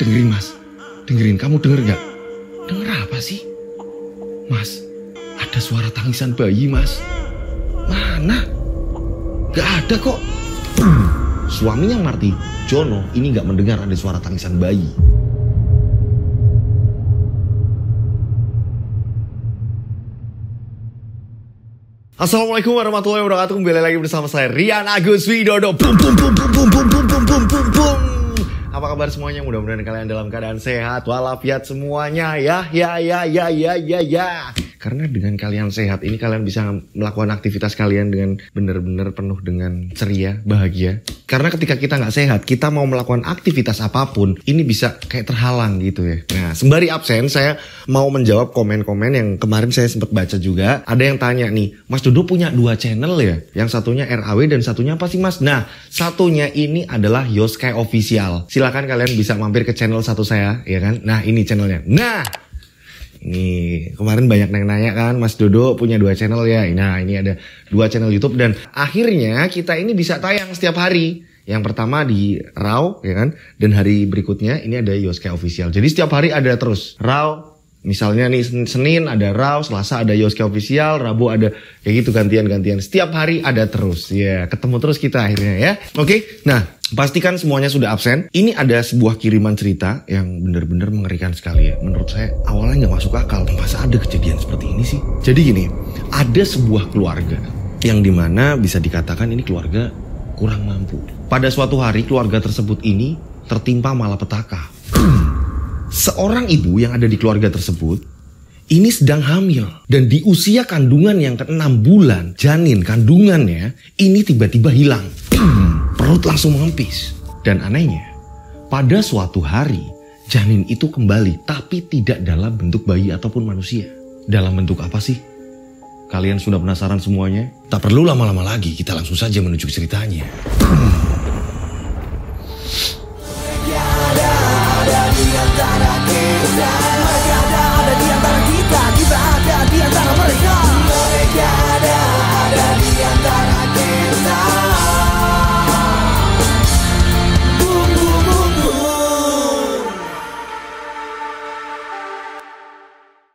Dengerin mas, dengerin, kamu denger gak? Denger apa sih? Mas, ada suara tangisan bayi mas. Mana? Gak ada kok. Suaminya Marty, Jono, ini gak mendengar ada suara tangisan bayi. Assalamualaikum warahmatullahi wabarakatuh. Kembali lagi bersama saya Rian Agus Widodo. Bum bum bum bum bum bum bum bum bum bum bum. Apa kabar semuanya? Mudah-mudahan kalian dalam keadaan sehat walafiat semuanya ya. Karena dengan kalian sehat ini kalian bisa melakukan aktivitas kalian dengan benar-benar penuh dengan ceria, bahagia. Karena ketika kita nggak sehat, kita mau melakukan aktivitas apapun, ini bisa kayak terhalang gitu ya. Nah, sembari absen, saya mau menjawab komen-komen yang kemarin saya sempat baca juga. Ada yang tanya nih, Mas Dodo punya 2 channel ya? Yang satunya RAW dan satunya apa sih Mas? Nah, satunya ini adalah Yoske Official. Silakan kalian bisa mampir ke channel satu saya, ya kan? Nah, ini channelnya. Nah, ini kemarin banyak yang nanya kan, Mas Dodo punya 2 channel ya. Nah, ini ada 2 channel YouTube dan akhirnya kita ini bisa tayang setiap hari. Yang pertama di RAW ya kan, dan hari berikutnya ini ada Yoske Official. Jadi setiap hari ada terus RAW. Misalnya nih Senin ada RAW, Selasa ada Yoske Official, Rabu ada kayak gitu gantian-gantian. Setiap hari ada terus. Ya, ketemu terus kita akhirnya ya. Oke. Nah, pastikan semuanya sudah absen. Ini ada sebuah kiriman cerita yang benar-benar mengerikan sekali ya. Menurut saya awalnya nggak masuk akal. Masa ada kejadian seperti ini sih? Jadi gini, ada sebuah keluarga yang dimana bisa dikatakan ini keluarga kurang mampu. Pada suatu hari keluarga tersebut ini tertimpa malapetaka. Seorang ibu yang ada di keluarga tersebut ini sedang hamil. Dan di usia kandungan yang ke-6 bulan, janin kandungannya ini tiba-tiba hilang. Perut langsung mengempis. Dan anehnya, pada suatu hari janin itu kembali, tapi tidak dalam bentuk bayi ataupun manusia. Dalam bentuk apa sih? Kalian sudah penasaran semuanya? Tak perlu lama-lama lagi, kita langsung saja menuju ke ceritanya.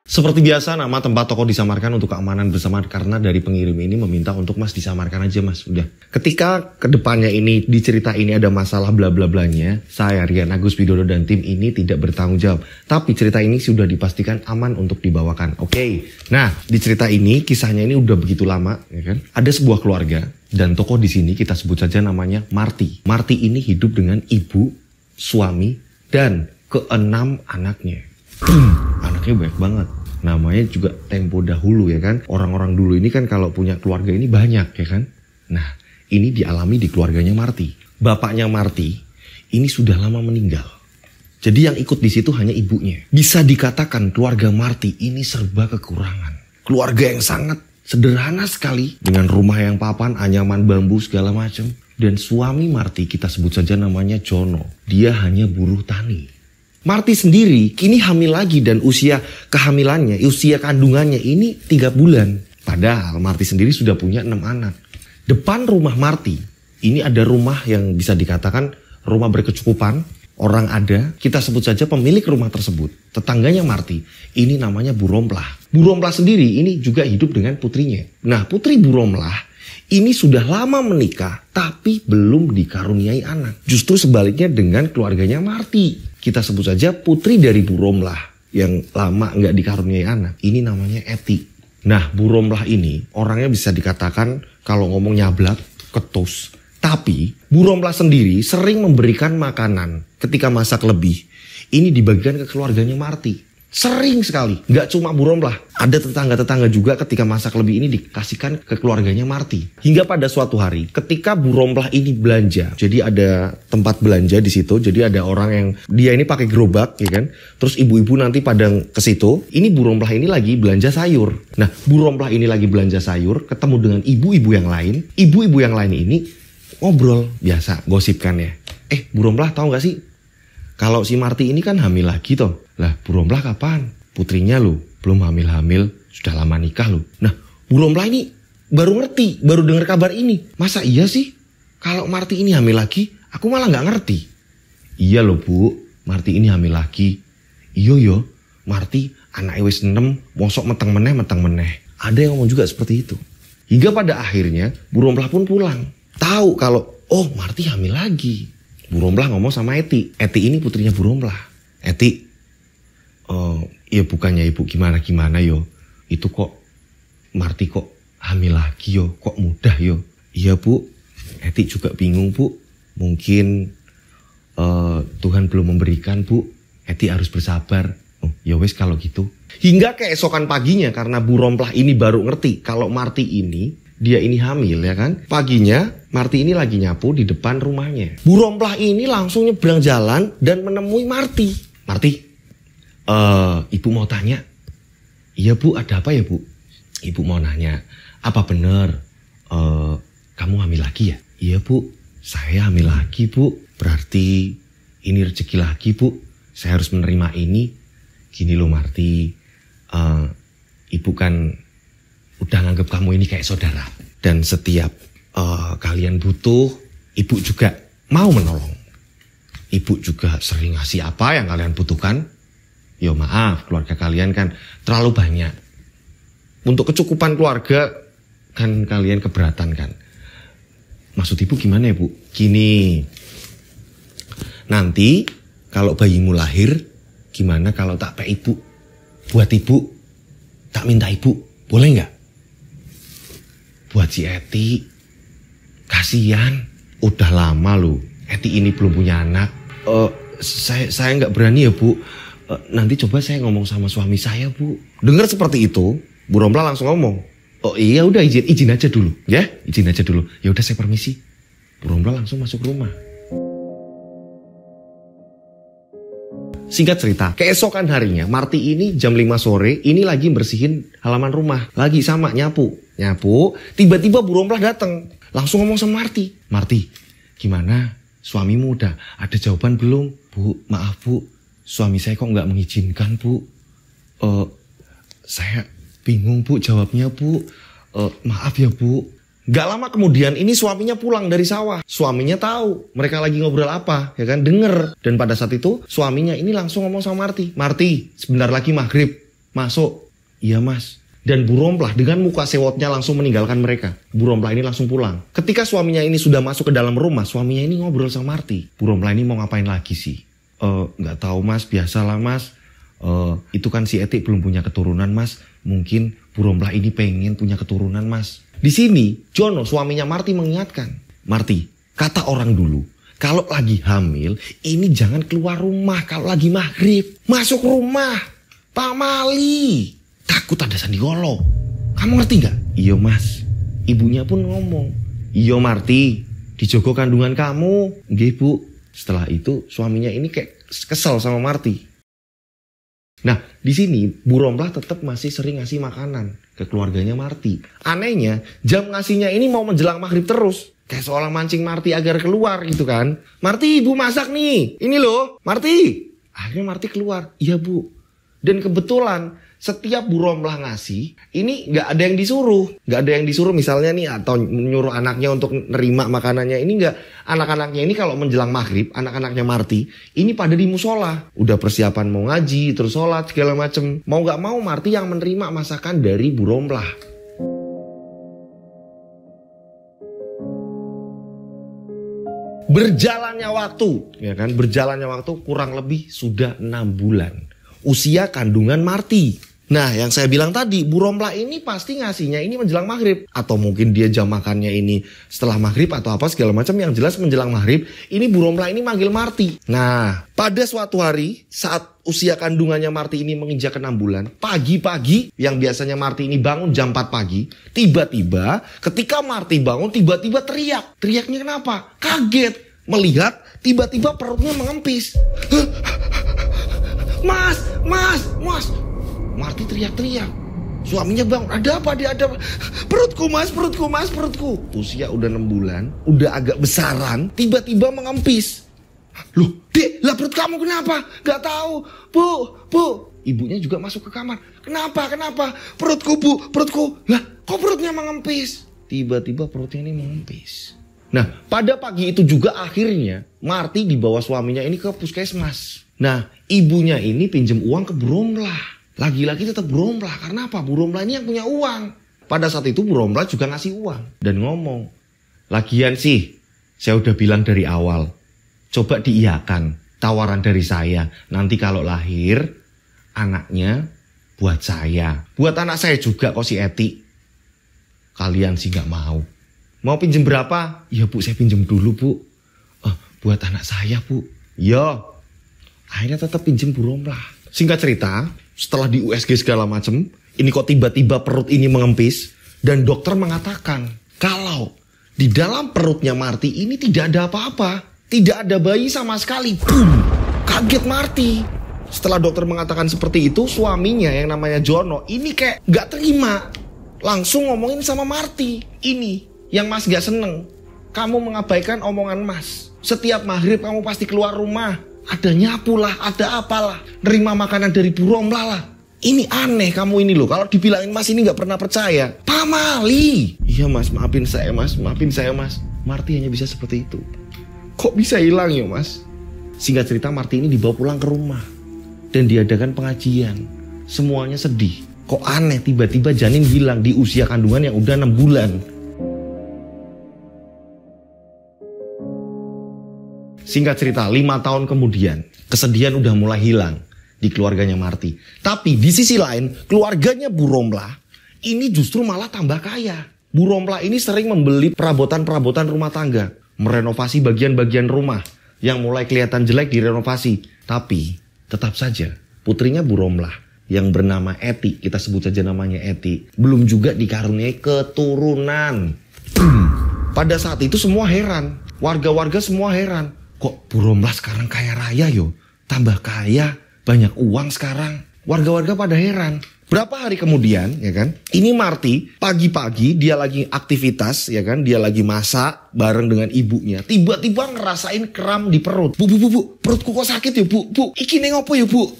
Seperti biasa, nama tempat toko disamarkan untuk keamanan bersama karena dari pengirim ini meminta untuk Mas disamarkan aja Mas. Udah. Ketika kedepannya ini di cerita ini ada masalah bla bla blanya, saya Rian Agus Widodo dan tim ini tidak bertanggung jawab. Tapi cerita ini sudah dipastikan aman untuk dibawakan. Oke. Nah, di cerita ini kisahnya ini udah begitu lama, ya kan? Ada sebuah keluarga dan tokoh di sini kita sebut saja namanya Marty. Marty ini hidup dengan ibu, suami dan ke-6 anaknya. Anaknya banyak banget. Namanya juga tempo dahulu ya kan. Orang-orang dulu ini kan kalau punya keluarga ini banyak ya kan. Nah, ini dialami di keluarganya Marty. Bapaknya Marty ini sudah lama meninggal. Jadi yang ikut di situ hanya ibunya. Bisa dikatakan keluarga Marty ini serba kekurangan. Keluarga yang sangat sederhana sekali dengan rumah yang papan, anyaman bambu segala macam. Dan suami Marty kita sebut saja namanya Jono. Dia hanya buruh tani. Marty sendiri kini hamil lagi dan usia kehamilannya, usia kandungannya ini 3 bulan. Padahal Marty sendiri sudah punya 6 anak. Depan rumah Marty, ini ada rumah yang bisa dikatakan rumah berkecukupan. Orang ada, kita sebut saja pemilik rumah tersebut. Tetangganya Marty, ini namanya Bu Romplah. Bu Romplah sendiri ini juga hidup dengan putrinya. Nah, putri Bu Romplah ini sudah lama menikah tapi belum dikaruniai anak. Justru sebaliknya dengan keluarganya Marty. Kita sebut saja putri dari Bu Romplah yang lama nggak dikaruniai anak. Ini namanya Eti. Nah, Bu Romplah ini orangnya bisa dikatakan kalau ngomong nyablak, ketus. Tapi Bu Romplah sendiri sering memberikan makanan ketika masak lebih. Ini dibagikan ke keluarganya Marty. Sering sekali. Nggak cuma Bu Romplah. Ada tetangga-tetangga juga ketika masak lebih ini dikasihkan ke keluarganya Marty. Hingga pada suatu hari ketika Bu Romplah ini belanja. Jadi ada tempat belanja di situ. Jadi ada orang yang dia ini pakai gerobak ya kan. Terus ibu-ibu nanti pada ke situ. Ini Bu Romplah ini lagi belanja sayur. Nah, Bu Romplah ini lagi belanja sayur ketemu dengan ibu-ibu yang lain. Ibu-ibu yang lain ini ngobrol biasa, gosip kan ya. Bu Romplah tahu nggak sih? Kalau si Marty ini kan hamil lagi toh. Lah, Bu Romplah kapan? Putrinya loh, belum hamil-hamil, sudah lama nikah loh. Nah, Bu Romplah ini baru ngerti, baru dengar kabar ini. Masa iya sih? Kalau Marty ini hamil lagi, aku malah nggak ngerti. Iya loh Bu, Marti ini hamil lagi. Iyo yo, Marti anak wis 6, mosok meteng meneh. Ada yang ngomong juga seperti itu. Hingga pada akhirnya Bu Romplah pun pulang. Tahu kalau, oh Marti hamil lagi. Bu Romplah ngomong sama Eti. Eti ini putrinya Bu Romplah. Eti, ya bukannya ibu gimana yo. Itu kok Marti kok hamil lagi yo, kok mudah yo. Iya Bu, Eti juga bingung Bu. Mungkin Tuhan belum memberikan Bu. Eti harus bersabar. Oh ya wes kalau gitu. Hingga keesokan paginya karena Bu Romplah ini baru ngerti kalau Marti ini dia ini hamil ya kan. Paginya Marti ini lagi nyapu di depan rumahnya. Bu Romplah ini langsung nyebrang jalan dan menemui Marti. Marti, ibu mau tanya. Iya Bu, ada apa ya Bu? Ibu mau nanya, apa benar kamu hamil lagi ya? Iya Bu, saya hamil lagi Bu. Berarti ini rezeki lagi Bu. Saya harus menerima ini. Gini loh Marti, ibu kan udah nganggep kamu ini kayak saudara. Dan setiap kalian butuh, ibu juga mau menolong. Ibu juga sering ngasih apa yang kalian butuhkan. Yo maaf, keluarga kalian kan terlalu banyak. Untuk kecukupan keluarga kan kalian keberatan kan. Maksud ibu gimana ya Bu? Gini, nanti kalau bayimu lahir, gimana kalau tak pek ibu? Buat ibu, tak minta ibu, boleh nggak? Buat si Eti, kasihan, udah lama loh. Eti ini belum punya anak. Saya nggak berani ya Bu. Nanti coba saya ngomong sama suami saya Bu. Dengar seperti itu, Bu Romplah langsung ngomong. Oh iya udah izin aja dulu ya, izin aja dulu. Ya udah saya permisi. Bu Romplah langsung masuk rumah. Singkat cerita, keesokan harinya Marti ini jam 5 sore ini lagi bersihin halaman rumah. Lagi sama nyapu. Tiba-tiba Bu Romplah datang. Langsung ngomong sama Marti. Marti, gimana? Suamimu udah ada jawaban belum? Bu, maaf Bu. Suami saya kok nggak mengizinkan Bu. Saya bingung Bu jawabnya Bu. Maaf ya Bu. Gak lama kemudian ini suaminya pulang dari sawah. Suaminya tahu mereka lagi ngobrol apa, ya kan, denger. Dan pada saat itu suaminya ini langsung ngomong sama Marti. Marti, sebentar lagi maghrib, masuk. Iya Mas. Dan Bu Romplah dengan muka sewotnya langsung meninggalkan mereka. Bu Romplah ini langsung pulang. Ketika suaminya ini sudah masuk ke dalam rumah, suaminya ini ngobrol sama Marti. Bu Romplah ini mau ngapain lagi sih? Gak tahu Mas, biasalah Mas. Itu kan si Eti belum punya keturunan Mas. Mungkin Bu Romplah ini pengen punya keturunan Mas. Di sini Jono suaminya Marti mengingatkan, Marti, kata orang dulu, kalau lagi hamil ini jangan keluar rumah kalau lagi maghrib. Masuk rumah, pamali, takut ada sandigolo. Kamu ngerti nggak? Iya Mas. Ibunya pun ngomong, iya Marti, dijogo kandungan kamu. Nggih Bu. Setelah itu suaminya ini kayak kesel sama Marti. Nah, di sini Bu Romplah tetap masih sering ngasih makanan ke keluarganya Marti. Anehnya, jam ngasihnya ini mau menjelang maghrib terus. Kayak seolah mancing Marti agar keluar gitu kan. Marti, Ibu masak nih. Ini loh, Marti. Akhirnya Marti keluar. Iya Bu. Dan kebetulan setiap Bu Romplah ngasih, ini nggak ada yang disuruh. Nggak ada yang disuruh misalnya nih, atau menyuruh anaknya untuk nerima makanannya. Ini nggak. Anak-anaknya ini kalau menjelang maghrib, anak-anaknya Marti, ini pada di musola. Udah persiapan mau ngaji, terus sholat, segala macem. Mau nggak mau Marti yang menerima masakan dari Bu Romplah. Berjalannya waktu, ya kan? Berjalannya waktu kurang lebih sudah 6 bulan. Usia kandungan Marti. Nah, yang saya bilang tadi, Bu Romplah ini pasti ngasihnya ini menjelang maghrib. Atau mungkin dia jam makannya ini setelah maghrib atau apa segala macam. Yang jelas menjelang maghrib, ini Bu Romplah ini manggil Marti. Nah, pada suatu hari saat usia kandungannya Marti ini menginjak 6 bulan, pagi-pagi yang biasanya Marti ini bangun jam 4 pagi, tiba-tiba ketika Marti bangun tiba-tiba teriak. Teriaknya kenapa? Kaget melihat tiba-tiba perutnya mengempis. Mas. Marti teriak-teriak. Suaminya bangun, ada apa dia? Ada perutku mas. Usia udah 6 bulan, udah agak besaran, tiba-tiba mengempis. Loh, Dek, lah perut kamu kenapa? Gak tahu. Bu. Ibunya juga masuk ke kamar. Kenapa? Perutku Bu, perutku. Lah, kok perutnya mengempis? Tiba-tiba perutnya ini mengempis. Nah, pada pagi itu juga akhirnya Marti dibawa suaminya ini ke puskesmas. Nah, ibunya ini pinjem uang ke Bu Romlah. Lagi-lagi tetap Bu Romlah. Karena apa? Bu Romlah ini yang punya uang. Pada saat itu Bu Romlah juga ngasih uang. Dan ngomong, lagian sih, saya udah bilang dari awal. Coba diiyakan tawaran dari saya. Nanti kalau lahir, anaknya buat saya. Buat anak saya juga kok si Eti. Kalian sih gak mau. Mau pinjem berapa? Ya Bu, saya pinjem dulu Bu. Buat anak saya Bu. Ya. Akhirnya tetap pinjem Bu Romlah. Singkat cerita, setelah di USG segala macem, ini kok tiba-tiba perut ini mengempis. Dan dokter mengatakan, kalau di dalam perutnya Marty ini tidak ada apa-apa. Tidak ada bayi sama sekali. Boom! Kaget Marty. Setelah dokter mengatakan seperti itu, suaminya yang namanya Jono ini kayak gak terima. Langsung ngomongin sama Marty. Ini yang Mas gak seneng. Kamu mengabaikan omongan Mas. Setiap maghrib kamu pasti keluar rumah. Ada nyapu lah, ada apalah. Nerima makanan dari Bu Romlah lah. Ini aneh kamu ini loh. Kalau dibilangin Mas ini gak pernah percaya. Pamali. Iya Mas, maafin saya Mas. Maafin saya Mas. Marty hanya bisa seperti itu. Kok bisa hilang ya Mas? Singkat cerita Marty ini dibawa pulang ke rumah. Dan diadakan pengajian. Semuanya sedih. Kok aneh tiba-tiba janin hilang di usia kandungan yang udah 6 bulan. Singkat cerita, 5 tahun kemudian, kesedihan udah mulai hilang di keluarganya Marty. Tapi di sisi lain, keluarganya Bu Romlah ini justru malah tambah kaya. Bu Romlah ini sering membeli perabotan-perabotan rumah tangga, merenovasi bagian-bagian rumah yang mulai kelihatan jelek direnovasi. Tapi tetap saja putrinya Bu Romlah yang bernama Eti, kita sebut saja namanya Eti, belum juga dikaruniai keturunan. Pada saat itu semua heran, warga-warga semua heran. Kok Bu Romlah sekarang kaya raya yo? Tambah kaya, banyak uang sekarang. Warga-warga pada heran. Berapa hari kemudian, ya kan? Ini Marty, pagi-pagi dia lagi aktivitas, ya kan? Dia lagi masak bareng dengan ibunya. Tiba-tiba ngerasain kram di perut. Bu, perutku kok sakit ya, Bu? Bu, iki neng apa ya, Bu?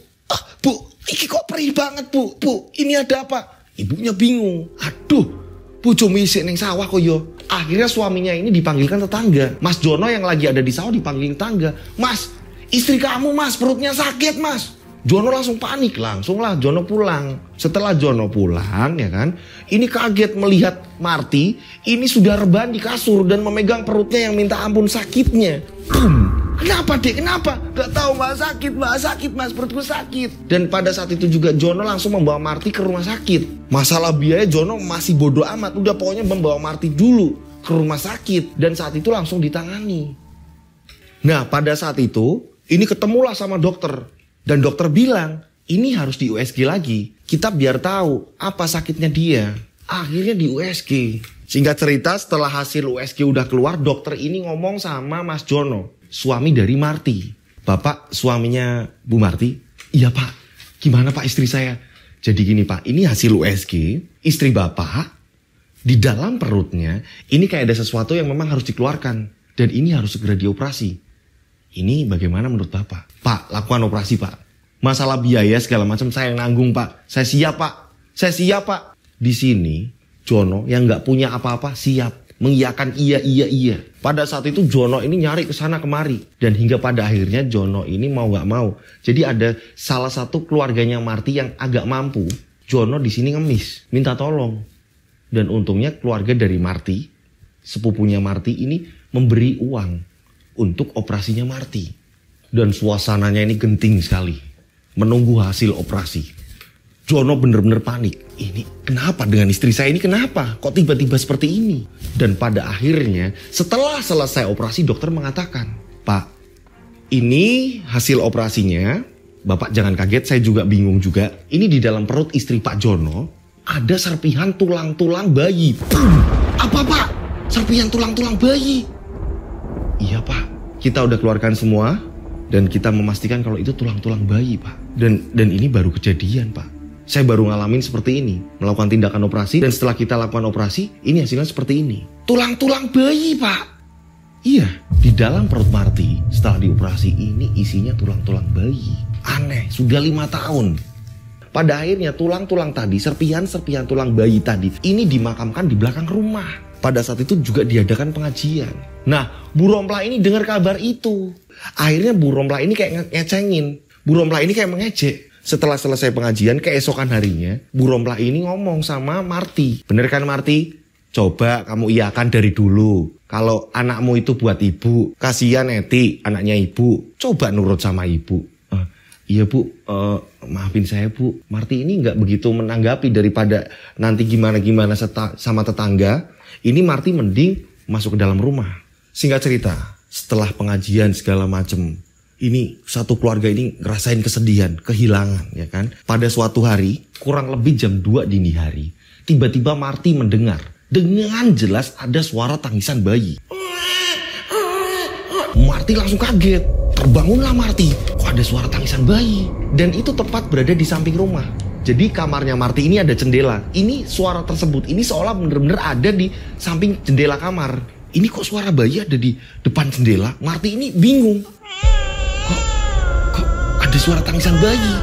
Bu, iki kok perih banget, Bu. Bu, ini ada apa? Ibunya bingung. Aduh, bojomu isik neng sawah kok yo. Akhirnya suaminya ini dipanggilkan tetangga. Mas Jono yang lagi ada di sawah dipanggil tetangga. Mas, istri kamu Mas, perutnya sakit Mas. Jono langsung panik, langsunglah Jono pulang. Setelah Jono pulang, ya kan, ini kaget melihat Marty ini sudah rebahan di kasur dan memegang perutnya yang minta ampun sakitnya. Kenapa Dek? Kenapa? Gak tahu Mbak, sakit Mas, perutku sakit. Dan pada saat itu juga Jono langsung membawa Marty ke rumah sakit. Masalah biaya Jono masih bodoh amat. Udah pokoknya membawa Marty dulu ke rumah sakit. Dan saat itu langsung ditangani. Nah pada saat itu ini ketemulah sama dokter. Dan dokter bilang ini harus di USG lagi. Kita biar tahu apa sakitnya dia. Akhirnya di USG. Singkat cerita setelah hasil USG udah keluar, dokter ini ngomong sama Mas Jono, suami dari Marty. Bapak suaminya Bu Marty? Iya Pak. Gimana Pak istri saya? Jadi gini Pak, ini hasil USG. Istri Bapak di dalam perutnya ini kayak ada sesuatu yang memang harus dikeluarkan. Dan ini harus segera dioperasi. Ini bagaimana menurut Bapak? Pak, lakukan operasi Pak. Masalah biaya segala macam saya yang nanggung Pak. Saya siap Pak. Saya siap Pak. Di sini Jono yang nggak punya apa-apa siap mengiyakan iya. Pada saat itu Jono ini nyari ke sana kemari dan hingga pada akhirnya Jono ini mau nggak mau. Jadi ada salah satu keluarganya Marty yang agak mampu. Jono di sini ngemis, minta tolong. Dan untungnya keluarga dari Marty, sepupunya Marty ini memberi uang untuk operasinya Marty. Dan suasananya ini genting sekali, menunggu hasil operasi. Jono bener-bener panik. Ini kenapa dengan istri saya ini kenapa? Kok tiba-tiba seperti ini? Dan pada akhirnya setelah selesai operasi dokter mengatakan, Pak, ini hasil operasinya. Bapak jangan kaget, saya juga bingung juga. Ini di dalam perut istri Pak Jono ada serpihan tulang-tulang bayi. Apa Pak? Serpihan tulang-tulang bayi? Iya Pak, kita udah keluarkan semua. Dan kita memastikan kalau itu tulang-tulang bayi Pak. Dan ini baru kejadian Pak. Saya baru ngalamin seperti ini, melakukan tindakan operasi, dan setelah kita lakukan operasi, ini hasilnya seperti ini. Tulang-tulang bayi, Pak. Iya, di dalam perut Marty, setelah dioperasi, ini isinya tulang-tulang bayi. Aneh, sudah 5 tahun. Pada akhirnya tulang-tulang tadi, serpihan-serpihan tulang bayi tadi, ini dimakamkan di belakang rumah. Pada saat itu juga diadakan pengajian. Nah, Bu Romlah ini dengar kabar itu. Akhirnya Bu Romlah ini kayak ngecengin. Bu Rompla ini kayak mengejek. Setelah selesai pengajian, keesokan harinya, Bu Rompla ini ngomong sama Marty. Bener kan Marty? Coba kamu iakan dari dulu. Kalau anakmu itu buat ibu, kasihan Eti, anaknya ibu. Coba nurut sama ibu. Iya Bu, maafin saya Bu. Marty ini nggak begitu menanggapi daripada nanti gimana-gimana sama tetangga. Ini Marty mending masuk ke dalam rumah. Singkat cerita, setelah pengajian segala macem, ini satu keluarga ini ngerasain kesedihan, kehilangan ya kan. Pada suatu hari, kurang lebih jam 2 dini hari, tiba-tiba Marty mendengar dengan jelas ada suara tangisan bayi. Marty langsung kaget, terbangunlah Marty. Kok ada suara tangisan bayi? Dan itu tepat berada di samping rumah. Jadi kamarnya Marty ini ada jendela. Ini suara tersebut, ini seolah benar-benar ada di samping jendela kamar. Ini kok suara bayi ada di depan jendela? Marty ini bingung. Ada suara tangisan bayi.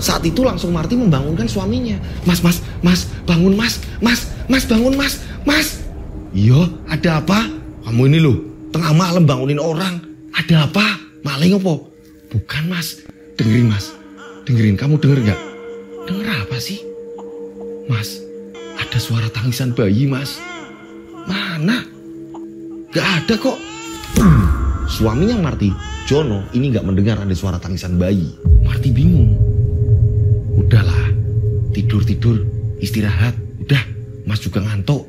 Saat itu langsung Marty membangunkan suaminya. Mas, bangun mas, bangun mas. Iya, ada apa? Kamu ini loh, tengah malam bangunin orang. Ada apa? Maling apa? Bukan mas, dengerin mas. Dengerin, kamu denger gak? Denger apa sih? Mas, ada suara tangisan bayi mas. Mana? Gak ada kok. Suaminya Marty, Jono, ini gak mendengar ada suara tangisan bayi. Marty bingung. Udahlah, tidur, istirahat. Udah, mas juga ngantuk.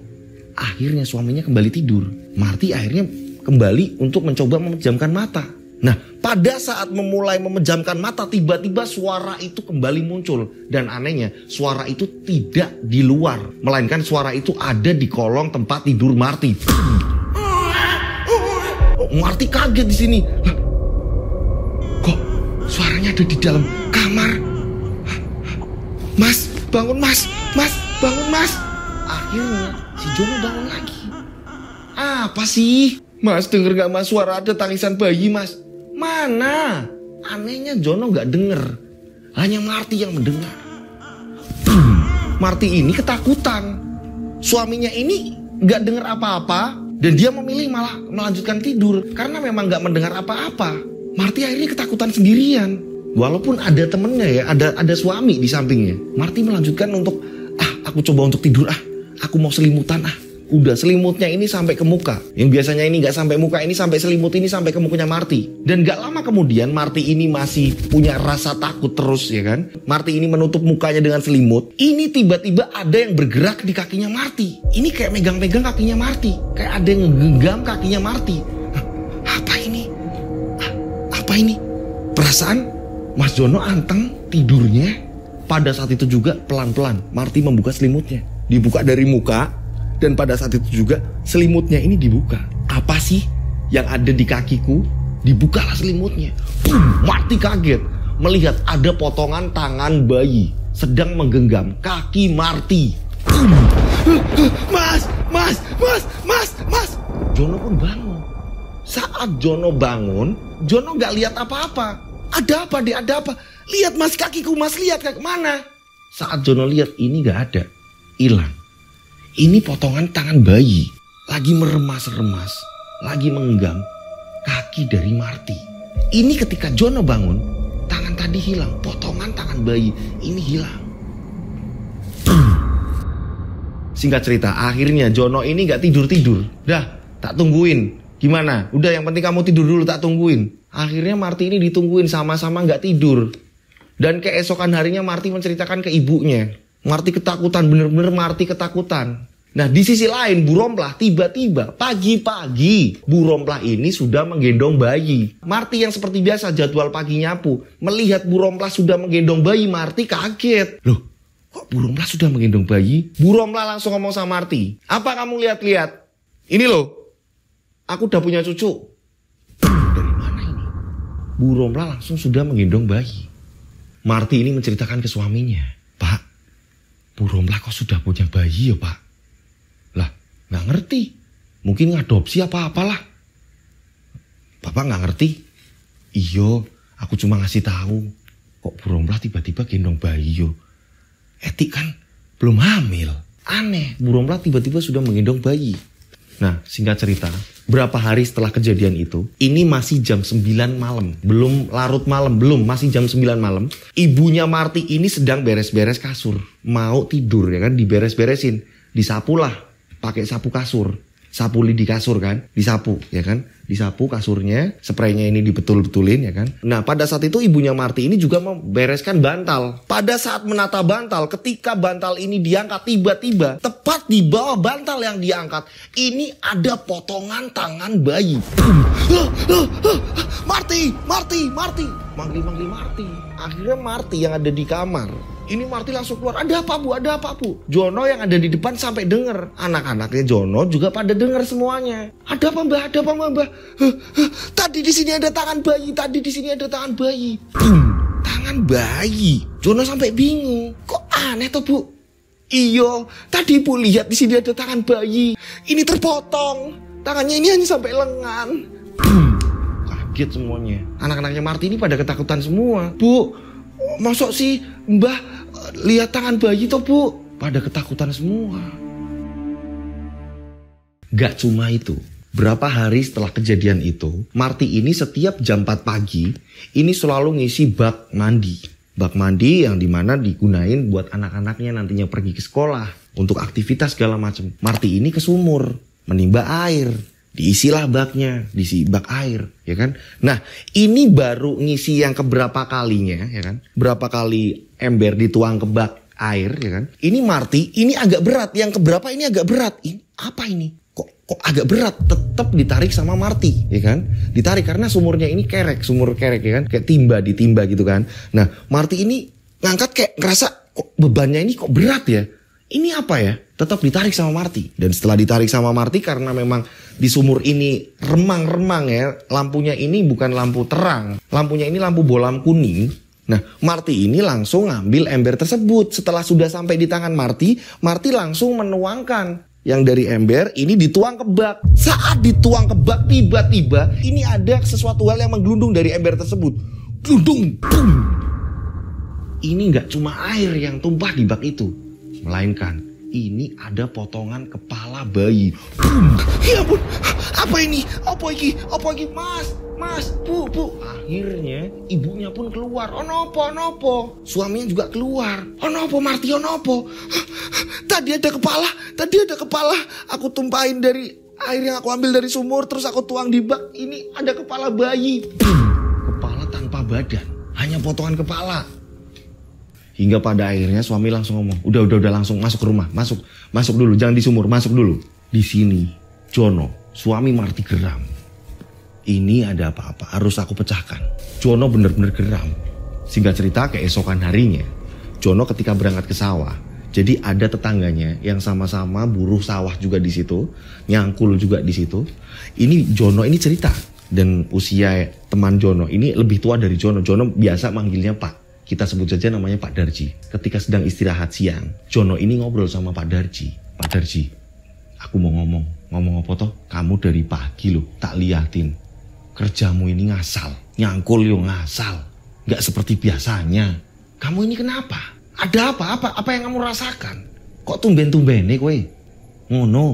Akhirnya suaminya kembali tidur. Marty akhirnya kembali untuk mencoba memejamkan mata. Nah, pada saat memulai memejamkan mata, tiba-tiba suara itu kembali muncul. Dan anehnya, suara itu tidak di luar, melainkan suara itu ada di kolong tempat tidur Marty. Marty kaget di sini. Kok suaranya ada di dalam kamar? Mas, bangun mas, bangun mas. Akhirnya si Jono bangun lagi. Apa sih? Mas, denger gak mas suara ada tangisan bayi mas? Mana? Anehnya Jono gak denger. Hanya Marty yang mendengar. Marty ini ketakutan. Suaminya ini gak denger apa-apa. Dan dia memilih malah melanjutkan tidur. Karena memang gak mendengar apa-apa. Marty akhirnya ketakutan sendirian. Walaupun ada temennya ya, ada suami di sampingnya. Marty melanjutkan untuk, aku coba untuk tidur aku mau selimutan Udah, selimutnya ini sampai ke muka. Yang biasanya ini gak sampai muka, ini sampai selimut ini sampai ke mukanya Marty. Dan gak lama kemudian Marty ini masih punya rasa takut terus ya kan. Marty ini menutup mukanya dengan selimut. Ini tiba-tiba ada yang bergerak di kakinya Marty. Ini kayak megang-megang kakinya Marty. Kayak ada yang ngegenggam kakinya Marty. Apa ini? Apa ini? Perasaan Mas Jono anteng tidurnya. Pada saat itu juga pelan-pelan Marty membuka selimutnya. Dibuka dari muka. Dan pada saat itu juga selimutnya ini dibuka. Apa sih yang ada di kakiku? Dibukalah selimutnya. Marty kaget melihat ada potongan tangan bayi sedang menggenggam kaki Marty. Mas. Jono pun bangun. Saat Jono bangun, Jono gak lihat apa-apa. Ada apa deh, ada apa? Lihat mas, kakiku mas, lihat kaki mana? Saat Jono lihat, ini gak ada. Hilang. Ini potongan tangan bayi. Lagi meremas-remas. Lagi menggenggam kaki dari Marty. Ini ketika Jono bangun, tangan tadi hilang. Potongan tangan bayi ini hilang. Singkat cerita, akhirnya Jono ini gak tidur-tidur. Dah, tak tungguin. Gimana? Udah, yang penting kamu tidur dulu, tak tungguin. Akhirnya Marty ini ditungguin, sama-sama gak tidur. Dan keesokan harinya Marty menceritakan ke ibunya. Marty ketakutan, bener-bener Marty ketakutan. Nah, di sisi lain Bu Rompla tiba-tiba pagi-pagi Bu Rompla ini sudah menggendong bayi. Marty yang seperti biasa jadwal pagi nyapu, melihat Bu Rompla sudah menggendong bayi, Marty kaget. Loh, kok Bu Rompla sudah menggendong bayi? Bu Rompla langsung ngomong sama Marty, apa kamu lihat-lihat? Ini loh, aku udah punya cucu. Dari mana ini? Bu Rompla langsung sudah menggendong bayi. Marty ini menceritakan ke suaminya, Pak, Bu Rompla kok sudah punya bayi ya Pak? Lah, gak ngerti. Mungkin ngadopsi apa-apalah. Bapak gak ngerti? Iyo, aku cuma ngasih tahu. Kok Bu Rompla tiba-tiba gendong bayi yo? Eti kan belum hamil. Aneh, Bu Rompla tiba-tiba sudah menggendong bayi. Nah, singkat cerita, berapa hari setelah kejadian itu, ini masih jam 9 malam. Belum larut malam, masih jam 9 malam. Ibunya Marty ini sedang beres-beres kasur. Mau tidur ya kan, diberes-beresin. Disapulah, pakai sapu kasur. Sapu lidi kasur kan, disapu ya kan. Disapu kasurnya, spraynya ini dibetul-betulin ya kan. Nah, pada saat itu ibunya Marty ini juga membereskan bantal. Pada saat menata bantal, ketika bantal ini diangkat, tiba-tiba tepat di bawah bantal yang diangkat, ini ada potongan tangan bayi. Marty. Manggil Marty. Akhirnya Marty yang ada di kamar. Ini Marty langsung keluar. Ada apa bu? Jono yang ada di depan sampai denger. Anak-anaknya Jono juga pada denger semuanya. Ada apa mbak? Tadi di sini ada tangan bayi. Tangan bayi. Jono sampai bingung. Kok aneh toh bu? Iyo, tadi bu lihat di sini ada tangan bayi. Ini terpotong. Tangannya ini hanya sampai lengan. Kaget semuanya. Anak-anaknya Marty ini pada ketakutan semua. Bu, masuk sih mbah lihat tangan bayi toh bu? Pada ketakutan semua. Gak cuma itu. Berapa hari setelah kejadian itu, Marty ini setiap jam 4 pagi ini selalu ngisi bak mandi. Bak mandi yang dimana digunain buat anak-anaknya nantinya pergi ke sekolah untuk aktivitas segala macam. Marty ini ke sumur menimba air. Diisilah baknya, diisi bak air, ya kan? Nah, ini baru ngisi yang keberapa kalinya, ya kan? Berapa kali ember dituang ke bak air, ya kan? Ini Marty, ini agak berat. Yang keberapa ini agak berat. Ini apa ini? Kok agak berat? Tetap ditarik sama Marty, ya kan? Ditarik karena sumur kerek, ya kan? Kayak ditimba gitu kan. Nah, Marty ini ngangkat kayak ngerasa kok bebannya ini kok berat ya? Ini apa ya? Tetap ditarik sama Marty. Dan setelah ditarik sama Marty, karena memang di sumur ini remang-remang ya. Lampunya ini bukan lampu terang. Lampunya ini lampu bolam kuning. Nah, Marty ini langsung ngambil ember tersebut. Setelah sudah sampai di tangan Marty langsung menuangkan. Yang dari ember ini dituang ke bak. Saat dituang ke bak, tiba-tiba ini ada sesuatu hal yang menggelundung dari ember tersebut. Gelundung. Boom. Ini gak cuma air yang tumpah di bak itu, melainkan ini ada potongan kepala bayi. Ya ampun, apa ini? Apa iki? Mas, bu. Akhirnya ibunya pun keluar. Onopo. Suaminya juga keluar. Onopo Marty, onopo. Tadi ada kepala. Aku tumpahin dari air yang aku ambil dari sumur, terus aku tuang di bak. Ini ada kepala bayi. Kepala tanpa badan, hanya potongan kepala. Hingga pada akhirnya suami langsung ngomong, udah langsung masuk ke rumah, masuk dulu, jangan di sumur, masuk dulu. Di sini Jono, suami Marty geram. Ini ada apa-apa, harus aku pecahkan. Jono bener-bener geram. Singkat cerita, keesokan harinya Jono ketika berangkat ke sawah, jadi ada tetangganya yang sama-sama buruh sawah juga di situ, nyangkul juga di situ. Ini Jono ini cerita, dan usia teman Jono ini lebih tua dari Jono. Jono biasa manggilnya Pak. Kita sebut saja namanya Pak Darji. Ketika sedang istirahat siang, Jono ini ngobrol sama Pak Darji. Pak Darji, aku mau ngomong apa toh? Kamu dari pagi loh, tak liatin. Kerjamu ini ngasal, nyangkul yo ngasal. Gak seperti biasanya. Kamu ini kenapa? Ada apa yang kamu rasakan? Kok tumben-tumbene kowe? Ngono.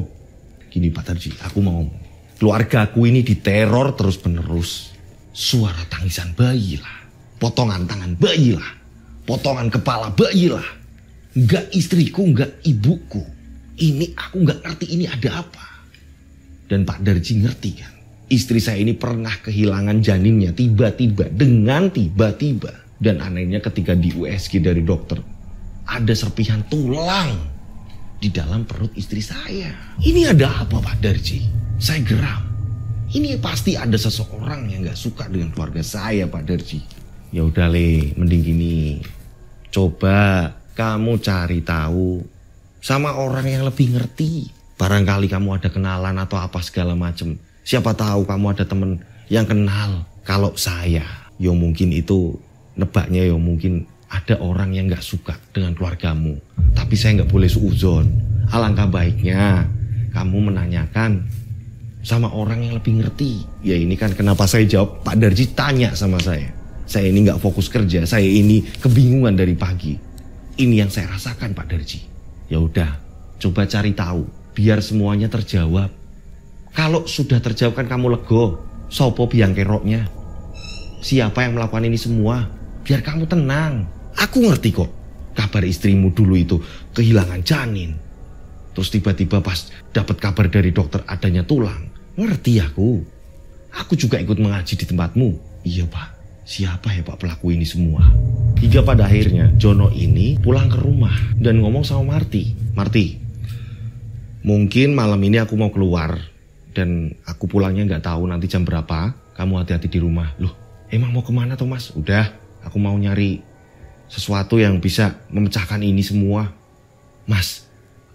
Gini Pak Darji, aku mau ngomong. Keluargaku ini diteror terus-menerus. Suara tangisan bayi lah. Potongan tangan bayi lah, potongan kepala bayi lah. Enggak istriku, enggak ibuku. Ini aku enggak ngerti ini ada apa. Dan Pak Darji ngerti kan, istri saya ini pernah kehilangan janinnya tiba-tiba. Dan anehnya ketika di USG dari dokter, ada serpihan tulang di dalam perut istri saya. Ini ada apa Pak Darji? Saya geram. Ini pasti ada seseorang yang gak suka dengan keluarga saya Pak Darji. Ya udah Le, mending gini. Coba kamu cari tahu sama orang yang lebih ngerti. Barangkali kamu ada kenalan atau apa segala macem. Siapa tahu kamu ada temen yang kenal. Kalau saya, yo mungkin itu nebaknya yo mungkin ada orang yang gak suka dengan keluargamu. Tapi saya gak boleh suuzon. Alangkah baiknya kamu menanyakan sama orang yang lebih ngerti. Ya ini kan kenapa saya jawab, Pak Darji tanya sama saya. Saya ini gak fokus kerja, saya ini kebingungan dari pagi. Ini yang saya rasakan Pak Darji. Ya udah, coba cari tahu, biar semuanya terjawab. Kalau sudah terjawab kan kamu lego. Sopo biang keroknya? Siapa yang melakukan ini semua? Biar kamu tenang. Aku ngerti kok. Kabar istrimu dulu itu kehilangan janin. Terus tiba-tiba pas dapat kabar dari dokter adanya tulang. Ngerti aku. Aku juga ikut mengaji di tempatmu. Iya Pak. Siapa ya Pak pelaku ini semua? Hingga pada akhirnya Jono ini pulang ke rumah dan ngomong sama Marti. Marti, mungkin malam ini aku mau keluar dan aku pulangnya nggak tahu nanti jam berapa. Kamu hati-hati di rumah. Loh, emang mau kemana toh Mas? Udah, aku mau nyari sesuatu yang bisa memecahkan ini semua. Mas,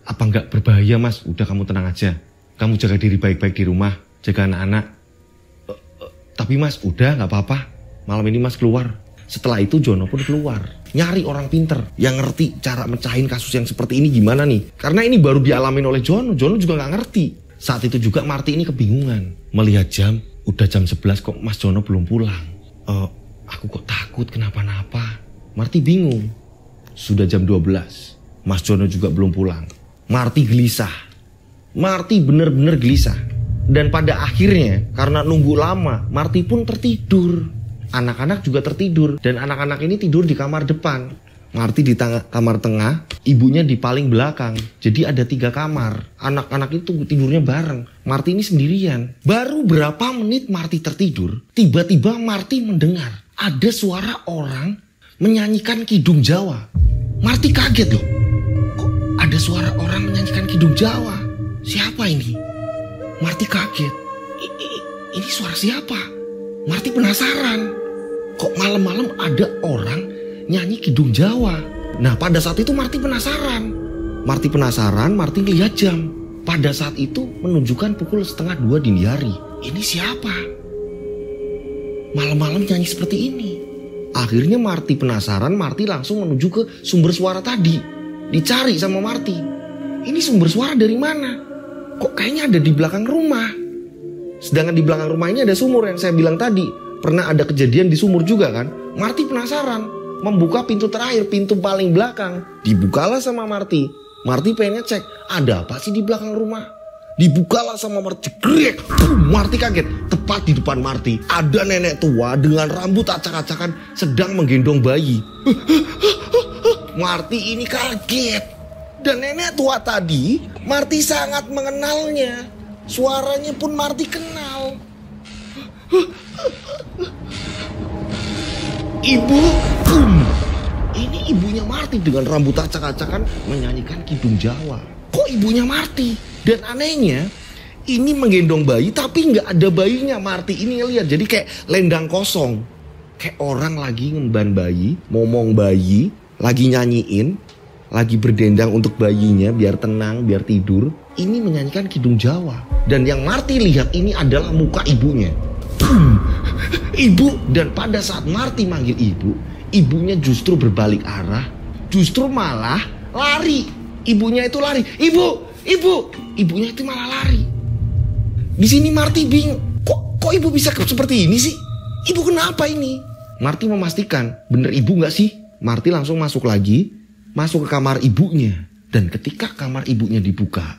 apa nggak berbahaya Mas? Udah kamu tenang aja. Kamu jaga diri baik-baik di rumah, jaga anak-anak. Tapi Mas, udah nggak apa-apa. Malam ini Mas keluar. Setelah itu Jono pun keluar. Nyari orang pinter yang ngerti cara mecahin kasus yang seperti ini gimana nih. Karena ini baru dialamin oleh Jono. Jono juga nggak ngerti. Saat itu juga Marti ini kebingungan. Melihat jam, udah jam 11 kok Mas Jono belum pulang. Aku kok takut kenapa-napa. Marti bingung. Sudah jam 12. Mas Jono juga belum pulang. Marti gelisah. Marti bener-bener gelisah. Dan pada akhirnya karena nunggu lama, Marti pun tertidur. Anak-anak juga tertidur. Dan anak-anak ini tidur di kamar depan. Marti di kamar tengah, ibunya di paling belakang. Jadi ada 3 kamar. Anak-anak itu tidurnya bareng. Marti ini sendirian. Baru berapa menit Marti tertidur, tiba-tiba Marti mendengar ada suara orang menyanyikan kidung Jawa. Marti kaget loh. Kok ada suara orang menyanyikan kidung Jawa? Siapa ini? Marti kaget. Ini suara siapa? Marti penasaran. Kok malam-malam ada orang nyanyi kidung Jawa? Nah pada saat itu Marti penasaran. Marti lihat jam. Pada saat itu menunjukkan pukul 1:30 dini hari. Ini siapa? Malam-malam nyanyi seperti ini. Akhirnya Marti penasaran, Marti langsung menuju ke sumber suara tadi. Dicari sama Marti. Ini sumber suara dari mana? Kok kayaknya ada di belakang rumah. Sedangkan di belakang rumah ini ada sumur yang saya bilang tadi. Pernah ada kejadian di sumur juga kan. Marti penasaran. Membuka pintu terakhir, pintu paling belakang. Dibukalah sama Marti. Marti pengen ngecek, ada apa sih di belakang rumah? Dibukalah sama Marti. Grek. Marti kaget. Tepat di depan Marti ada nenek tua dengan rambut acak-acakan sedang menggendong bayi. Marti ini kaget. Dan nenek tua tadi Marti sangat mengenalnya. Suaranya pun Marti kenal. Ibu, ini ibunya Marti dengan rambut acak-acakan menyanyikan kidung Jawa. Kok ibunya Marti? Dan anehnya, ini menggendong bayi tapi nggak ada bayinya. Marti ini ngeliat, jadi kayak lendang kosong. Kayak orang lagi ngemban bayi, ngomong bayi, lagi nyanyiin, lagi berdendang untuk bayinya biar tenang, biar tidur. Ini menyanyikan kidung Jawa. Dan yang Marti lihat ini adalah muka ibunya. Ibu, dan pada saat Marti manggil ibu, ibunya justru berbalik arah, justru malah lari. Ibunya itu lari. Ibunya itu malah lari. Di sini Marti bingung. Kok ibu bisa seperti ini sih? Ibu kenapa ini? Marti memastikan, bener ibu nggak sih? Marti langsung masuk lagi, masuk ke kamar ibunya. Dan ketika kamar ibunya dibuka,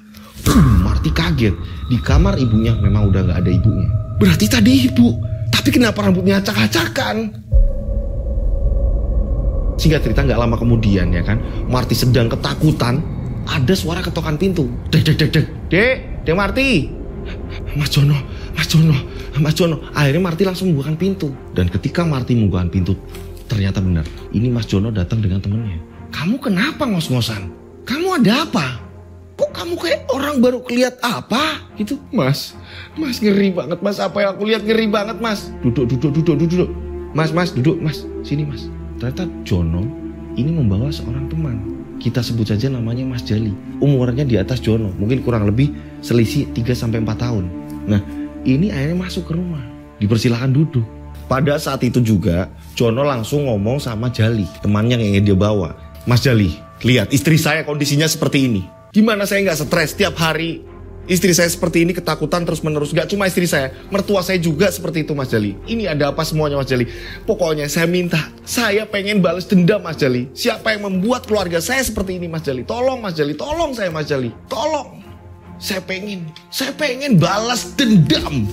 Marti kaget. Di kamar ibunya memang udah nggak ada ibunya. Berarti tadi ibu, tapi kenapa rambutnya acak-acakan? Singkat cerita nggak lama kemudian ya kan, Marti sedang ketakutan, ada suara ketokan pintu. Dek Marti. Mas Jono. Akhirnya Marti langsung membukakan pintu. Dan ketika Marti membukakan pintu, ternyata benar, ini Mas Jono datang dengan temennya. Kamu kenapa ngos-ngosan? Kamu ada apa? Kok kamu kayak orang baru kelihat apa gitu? Mas ngeri banget mas, apa yang aku lihat ngeri banget mas. Duduk. Mas duduk mas, sini mas. Ternyata Jono ini membawa seorang teman. Kita sebut saja namanya Mas Jali. Umurnya di atas Jono, mungkin kurang lebih selisih 3-4 tahun. Nah ini akhirnya masuk ke rumah, dipersilakan duduk. Pada saat itu juga Jono langsung ngomong sama Jali, temannya yang dia bawa. Mas Jali, lihat istri saya kondisinya seperti ini. Gimana saya nggak stres tiap hari? Istri saya seperti ini ketakutan terus menerus. Gak cuma istri saya, mertua saya juga seperti itu Mas Jali. Ini ada apa semuanya Mas Jali? Pokoknya saya minta, saya pengen balas dendam Mas Jali. Siapa yang membuat keluarga saya seperti ini Mas Jali? Tolong Mas Jali, tolong saya Mas Jali, tolong. Saya pengen balas dendam.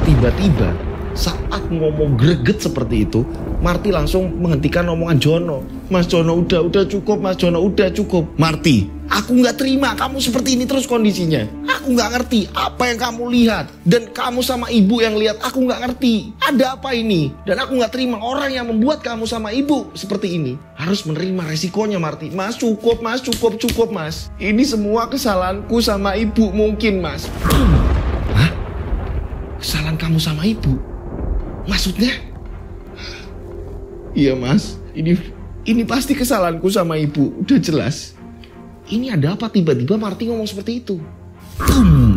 Tiba-tiba saat ngomong greget seperti itu, Marty langsung menghentikan omongan Jono. Mas Jono udah cukup, Mas Jono udah cukup. Marty, aku nggak terima kamu seperti ini terus kondisinya. Aku nggak ngerti apa yang kamu lihat. Dan kamu sama ibu yang lihat, aku nggak ngerti. Ada apa ini? Dan aku nggak terima orang yang membuat kamu sama ibu seperti ini harus menerima resikonya, Marty. Mas cukup, Mas cukup, Mas. Ini semua kesalahanku sama ibu mungkin, Mas. Hah? Kesalahan kamu sama ibu? Maksudnya? Iya, Mas. Ini pasti kesalahanku sama ibu. Udah jelas. Ini ada apa tiba-tiba Marty ngomong seperti itu?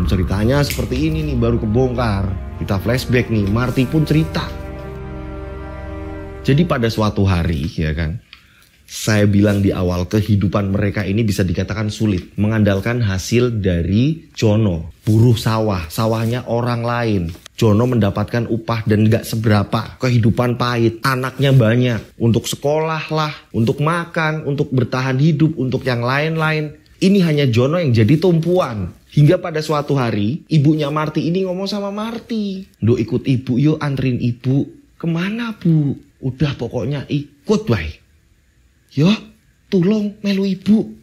Ceritanya seperti ini nih, baru kebongkar. Kita flashback nih, Marty pun cerita. Jadi pada suatu hari, ya kan, saya bilang di awal kehidupan mereka ini bisa dikatakan sulit. Mengandalkan hasil dari Jono, buruh sawahnya orang lain. Jono mendapatkan upah dan gak seberapa, kehidupan pahit, anaknya banyak, untuk sekolah lah, untuk makan, untuk bertahan hidup, untuk yang lain-lain. Ini hanya Jono yang jadi tumpuan. Hingga pada suatu hari, ibunya Marty ini ngomong sama Marty. "Do ikut ibu yuk, anterin ibu." "Kemana, Bu?" "Udah pokoknya ikut baik." "Yo, tolong melu ibu."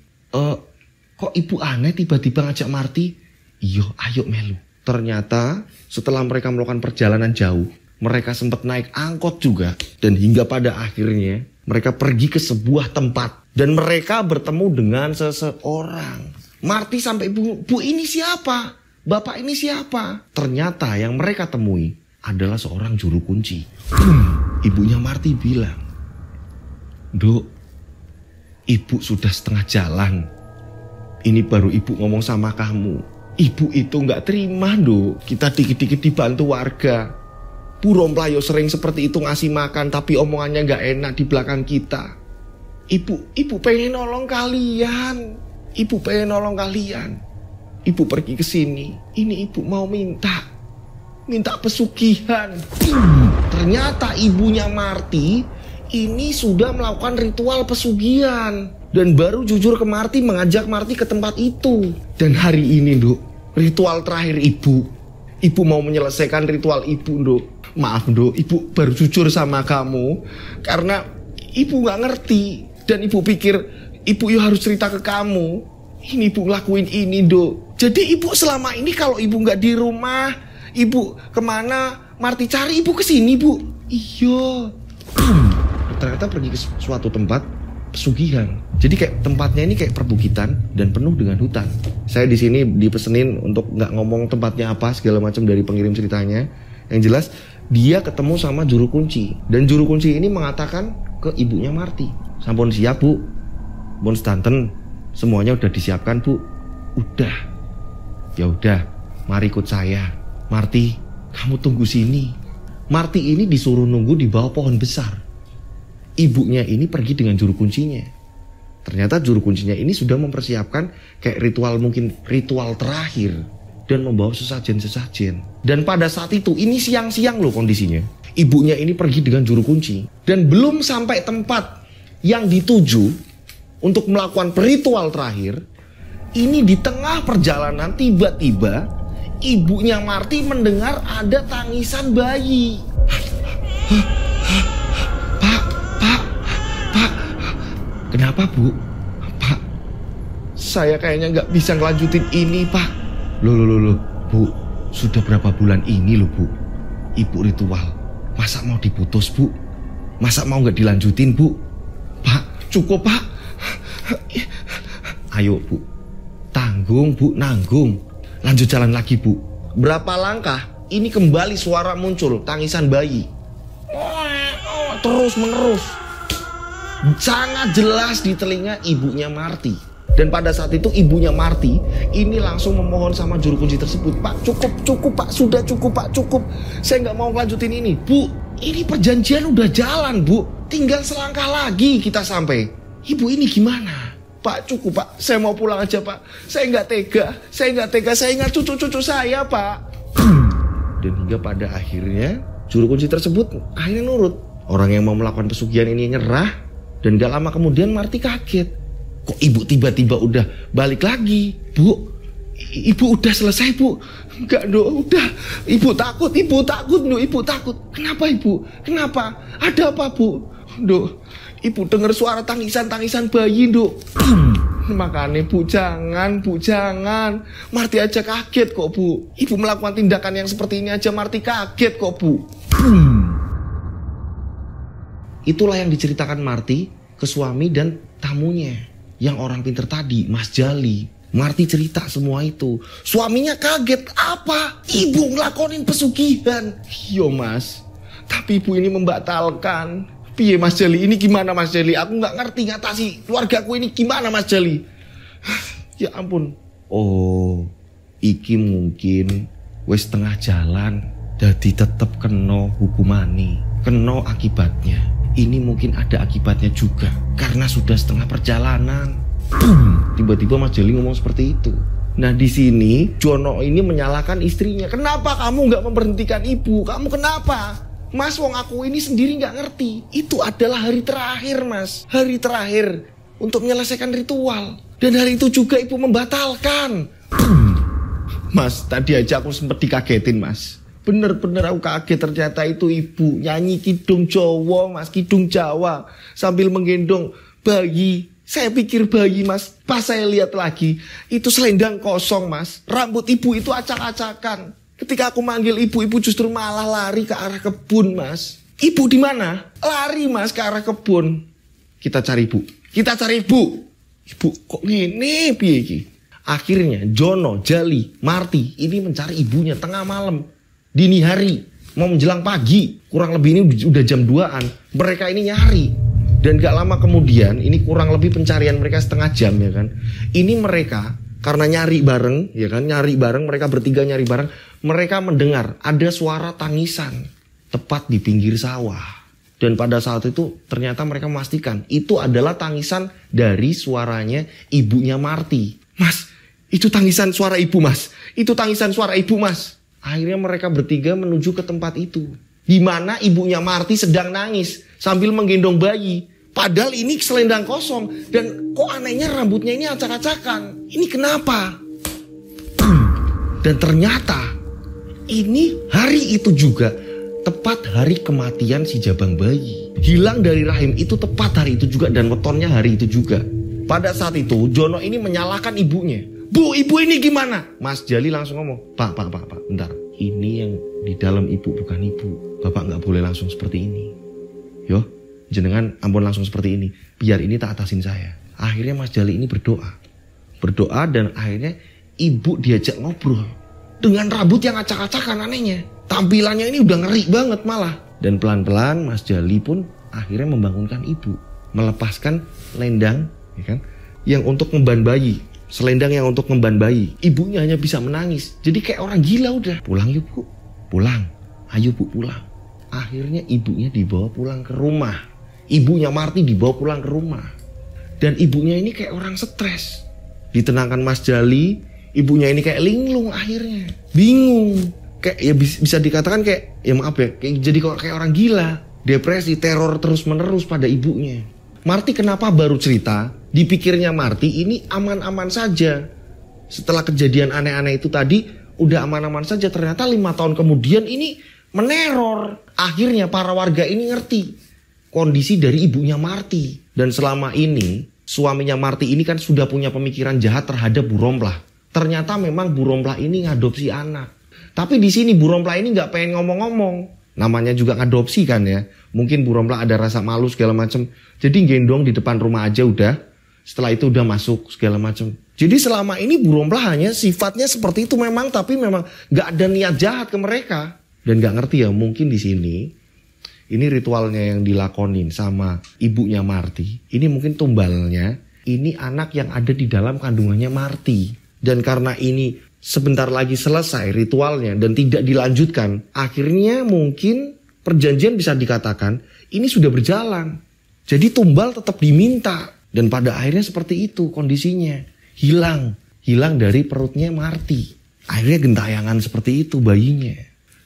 Kok ibu aneh tiba-tiba ngajak Marty?" "Iyo, ayo melu." Ternyata setelah mereka melakukan perjalanan jauh, mereka sempat naik angkot juga. Dan hingga pada akhirnya mereka pergi ke sebuah tempat. Dan mereka bertemu dengan seseorang. Marty sampai, Bu ini siapa? Bapak ini siapa?" Ternyata yang mereka temui adalah seorang juru kunci. Ibunya Marty bilang, "Duk, ibu sudah setengah jalan. Ini baru ibu ngomong sama kamu. Ibu itu gak terima, Duk. Kita dikit-dikit dibantu warga. Bu Romplayo sering seperti itu ngasih makan, tapi omongannya gak enak di belakang kita. Ibu pengen nolong kalian. Ibu pengen nolong kalian. Ibu pergi ke sini. Ini ibu mau minta pesugihan." Ternyata ibunya Marty ini sudah melakukan ritual pesugihan. Dan baru jujur ke Marty, mengajak Marty ke tempat itu. Dan hari ini, Duk, ritual terakhir ibu. Ibu mau menyelesaikan ritual ibu, Duk. Maaf, Duk, ibu baru jujur sama kamu karena ibu gak ngerti. Dan ibu pikir ibu harus cerita ke kamu. Ini ibu ngelakuin ini, Duk. Jadi ibu selama ini kalau ibu gak di rumah, ibu kemana Marty cari, ibu kesini, Bu. Iya. Ternyata pergi ke suatu tempat pesugihan. Jadi kayak tempatnya ini kayak perbukitan dan penuh dengan hutan. Saya di sini dipesenin untuk nggak ngomong tempatnya apa segala macam dari pengirim ceritanya. Yang jelas dia ketemu sama juru kunci dan juru kunci ini mengatakan ke ibunya Marty, "Sampun siap, Bu. Mun sedanten semuanya udah disiapkan, Bu." "Udah." "Ya udah, mari ikut saya. Marty, kamu tunggu sini." Marty ini disuruh nunggu di bawah pohon besar. Ibunya ini pergi dengan juru kuncinya. Ternyata juru kuncinya ini sudah mempersiapkan kayak ritual, mungkin ritual terakhir. Dan membawa sesajen-sesajen. Dan pada saat itu, ini siang-siang loh kondisinya. Ibunya ini pergi dengan juru kunci. Dan belum sampai tempat yang dituju untuk melakukan ritual terakhir. Ini di tengah perjalanan tiba-tiba ibunya Marty mendengar ada tangisan bayi. "Kenapa, Bu?" "Pak, saya kayaknya gak bisa ngelanjutin ini, Pak." Loh, Bu, sudah berapa bulan ini loh, Bu. Ibu ritual, masa mau diputus, Bu? Masa mau gak dilanjutin, Bu? "Pak, cukup, Pak." "Ayo, Bu, tanggung, Bu, nanggung. Lanjut jalan lagi, Bu." Berapa langkah, ini kembali suara muncul, tangisan bayi. Terus menerus. Sangat jelas di telinga ibunya Marty. Dan pada saat itu ibunya Marty ini langsung memohon sama juru kunci tersebut, "Pak, cukup Pak, sudah cukup Pak, cukup. Saya nggak mau lanjutin ini." "Bu, ini perjanjian udah jalan, Bu. Tinggal selangkah lagi kita sampai." "Ibu ini gimana?" "Pak, cukup Pak, saya mau pulang aja Pak. Saya nggak tega, saya ingat cucu-cucu saya, Pak." Dan hingga pada akhirnya juru kunci tersebut akhirnya nurut. Orang yang mau melakukan pesugihan ini nyerah. Dan gak lama kemudian Marty kaget. Kok ibu tiba-tiba udah balik lagi? "Bu, Ibu udah selesai, Bu. Enggak, Nduk, udah. Ibu takut, Nduk, ibu takut. Kenapa, Ibu? Kenapa? Ada apa, Bu? Nduk, ibu dengar suara tangisan bayi, Nduk. Makanya Bu, jangan. Marti aja kaget kok, Bu. Ibu melakukan tindakan yang seperti ini aja Marti kaget kok, Bu. Itulah yang diceritakan Marti ke suami dan tamunya. Yang orang pinter tadi, Mas Jali. Marti cerita semua itu. Suaminya kaget. Apa? Ibu ngelakonin pesugihan. Yo Mas, tapi ibu ini membatalkan. Piye Mas Jali? Ini gimana Mas Jali? Aku gak ngerti ngatasi keluargaku ini gimana Mas Jali. Ya ampun. Oh, iki mungkin wis tengah jalan. Jadi tetep kena hukumani, kena akibatnya. Ini mungkin ada akibatnya juga karena sudah setengah perjalanan. Tiba-tiba Mas Jali ngomong seperti itu. Nah di sini Jono ini menyalahkan istrinya. Kenapa kamu nggak memberhentikan ibu? Kamu kenapa? Mas, wong aku ini sendiri nggak ngerti. Itu adalah hari terakhir, Mas. Hari terakhir untuk menyelesaikan ritual. Dan hari itu juga ibu membatalkan. Mas, tadi aja aku sempat dikagetin, Mas. Bener-bener aku kaget, ternyata itu ibu nyanyi kidung Jawa, Mas, kidung Jawa sambil menggendong bayi. Saya pikir bayi, Mas. Pas saya lihat lagi, itu selendang kosong, Mas. Rambut ibu itu acak-acakan. Ketika aku manggil ibu, ibu justru malah lari ke arah kebun, Mas. Ibu di mana? Lari, Mas, ke arah kebun. Kita cari ibu. Ibu kok gini, piye iki? Akhirnya Jono, Jali, Marti ini mencari ibunya tengah malam, dini hari, mau menjelang pagi. Kurang lebih ini udah jam 2-an. Mereka ini nyari. Dan gak lama kemudian, ini kurang lebih pencarian mereka setengah jam ya kan. Ini mereka karena nyari bareng ya kan, mereka bertiga nyari bareng. Mereka mendengar ada suara tangisan tepat di pinggir sawah. Dan pada saat itu ternyata mereka memastikan itu adalah tangisan dari suaranya ibunya Marti. Mas, itu tangisan suara ibu, Mas. Itu tangisan suara ibu, Mas. Akhirnya mereka bertiga menuju ke tempat itu, di mana ibunya Marti sedang nangis sambil menggendong bayi. Padahal ini selendang kosong. Dan kok anehnya rambutnya ini acak-acakan. Ini kenapa? Dan ternyata ini hari itu juga tepat hari kematian si jabang bayi. Hilang dari rahim itu tepat hari itu juga. Dan wetonnya hari itu juga. Pada saat itu Jono ini menyalahkan ibunya. Bu, ibu ini gimana? Mas Jali langsung ngomong, Pak, bentar. Ini yang di dalam ibu bukan ibu. Bapak gak boleh langsung seperti ini. Yo, jenengan ampun langsung seperti ini. Biar ini tak atasin saya. Akhirnya Mas Jali ini berdoa dan akhirnya ibu diajak ngobrol. Dengan rambut yang acak-acakan anehnya. Tampilannya ini udah ngeri banget malah. Dan pelan-pelan Mas Jali pun akhirnya membangunkan ibu. Melepaskan lendang ya kan, yang untuk ngemban bayi. Selendang yang untuk ngemban bayi. Ibunya hanya bisa menangis. Jadi kayak orang gila udah. Pulang yuk Bu. Pulang. Ayo Bu pulang. Akhirnya ibunya dibawa pulang ke rumah. Ibunya Marti dibawa pulang ke rumah. Dan ibunya ini kayak orang stres. Ditenangkan Mas Jali. Ibunya ini kayak linglung akhirnya. Bingung. Kayak ya bisa dikatakan kayak, ya maaf ya, jadi kayak orang gila. Depresi, teror terus menerus pada ibunya. Marti kenapa baru cerita? Dipikirnya Marti ini aman-aman saja. Setelah kejadian aneh-aneh itu tadi udah aman-aman saja. Ternyata 5 tahun kemudian ini meneror. Akhirnya para warga ini ngerti kondisi dari ibunya Marti. Dan selama ini suaminya Marti ini kan sudah punya pemikiran jahat terhadap Bu Romplah. Ternyata memang Bu Romplah ini ngadopsi anak. Tapi di sini Bu Romplah ini nggak pengen ngomong-ngomong. Namanya juga ngadopsi kan ya. Mungkin Bu Romplah ada rasa malu segala macam. Jadi gendong di depan rumah aja udah. Setelah itu udah masuk segala macam. Jadi selama ini Bu Romplah hanya sifatnya seperti itu memang. Tapi memang nggak ada niat jahat ke mereka. Dan nggak ngerti ya, mungkin di sini ini ritualnya yang dilakonin sama ibunya Marti. Ini mungkin tumbalnya. Ini anak yang ada di dalam kandungannya Marti. Dan karena ini sebentar lagi selesai ritualnya dan tidak dilanjutkan, akhirnya mungkin perjanjian bisa dikatakan ini sudah berjalan. Jadi tumbal tetap diminta. Dan pada akhirnya seperti itu kondisinya. Hilang dari perutnya Marti. Akhirnya gentayangan seperti itu bayinya.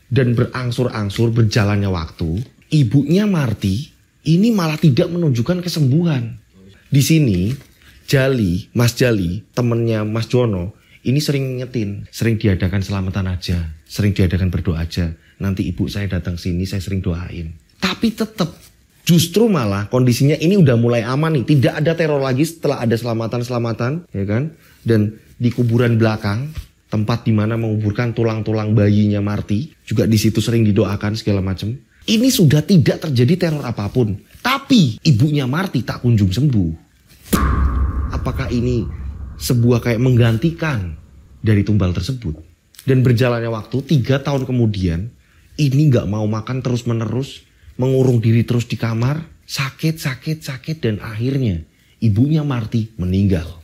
Dan berangsur-angsur berjalannya waktu, ibunya Marti ini malah tidak menunjukkan kesembuhan. Di sini Jali, Mas Jali, temennya Mas Jono, ini sering ngingetin, sering diadakan selamatan aja, sering diadakan berdoa aja. Nanti ibu saya datang sini, saya sering doain. Tapi tetap, justru malah kondisinya ini udah mulai aman nih. Tidak ada teror lagi setelah ada selamatan-selamatan, ya kan? Dan di kuburan belakang, tempat dimana menguburkan tulang-tulang bayinya Marty, juga di situ sering didoakan segala macam. Ini sudah tidak terjadi teror apapun. Tapi ibunya Marty tak kunjung sembuh. Apakah ini sebuah kayak menggantikan dari tumbal tersebut? Dan berjalannya waktu 3 tahun kemudian, ini gak mau makan terus-menerus, mengurung diri terus di kamar, sakit, dan akhirnya ibunya Marty meninggal.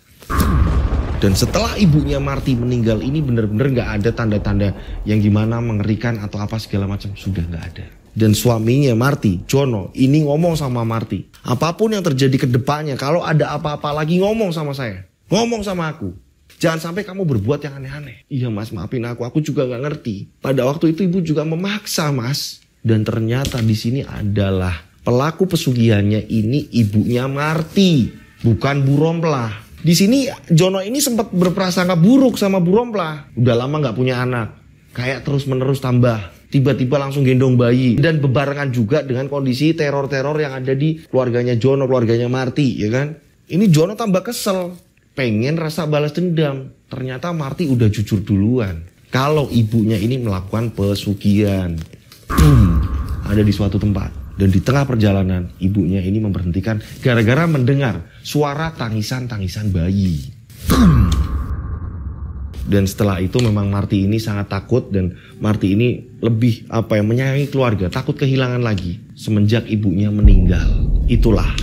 Dan setelah ibunya Marty meninggal ini benar-benar gak ada tanda-tanda yang gimana mengerikan atau apa segala macam, sudah gak ada. Dan suaminya Marty, Jono, ini ngomong sama Marty, apapun yang terjadi ke depannya, kalau ada apa-apa lagi ngomong sama saya, ngomong sama aku. Jangan sampai kamu berbuat yang aneh-aneh. Iya mas, maafin aku juga gak ngerti. Pada waktu itu ibu juga memaksa mas. Dan ternyata di sini adalah pelaku pesugihannya ini ibunya Marty, bukan Bu Romplah. Di sini Jono ini sempat berprasangka buruk sama Bu Romplah. Udah lama gak punya anak, kayak terus-menerus tambah. Tiba-tiba langsung gendong bayi. Dan bebarengan juga dengan kondisi teror-teror yang ada di keluarganya Jono, keluarganya Marty, ya kan. Ini Jono tambah kesel, pengen rasa balas dendam. Ternyata Marty udah jujur duluan kalau ibunya ini melakukan pesugihan. Ada di suatu tempat. Dan di tengah perjalanan ibunya ini memberhentikan gara-gara mendengar suara tangisan-tangisan bayi. Dan setelah itu memang Marty ini sangat takut. Dan Marty ini lebih menyayangi keluarga, takut kehilangan lagi semenjak ibunya meninggal. Itulah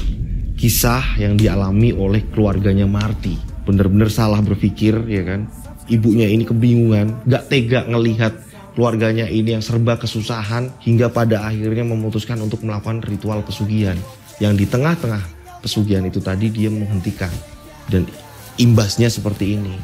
kisah yang dialami oleh keluarganya Marty. Bener-bener salah berpikir, ya kan. Ibunya ini kebingungan, gak tega ngelihat keluarganya ini yang serba kesusahan, hingga pada akhirnya memutuskan untuk melakukan ritual pesugihan. Yang di tengah-tengah pesugihan itu tadi dia menghentikan. Dan imbasnya seperti ini.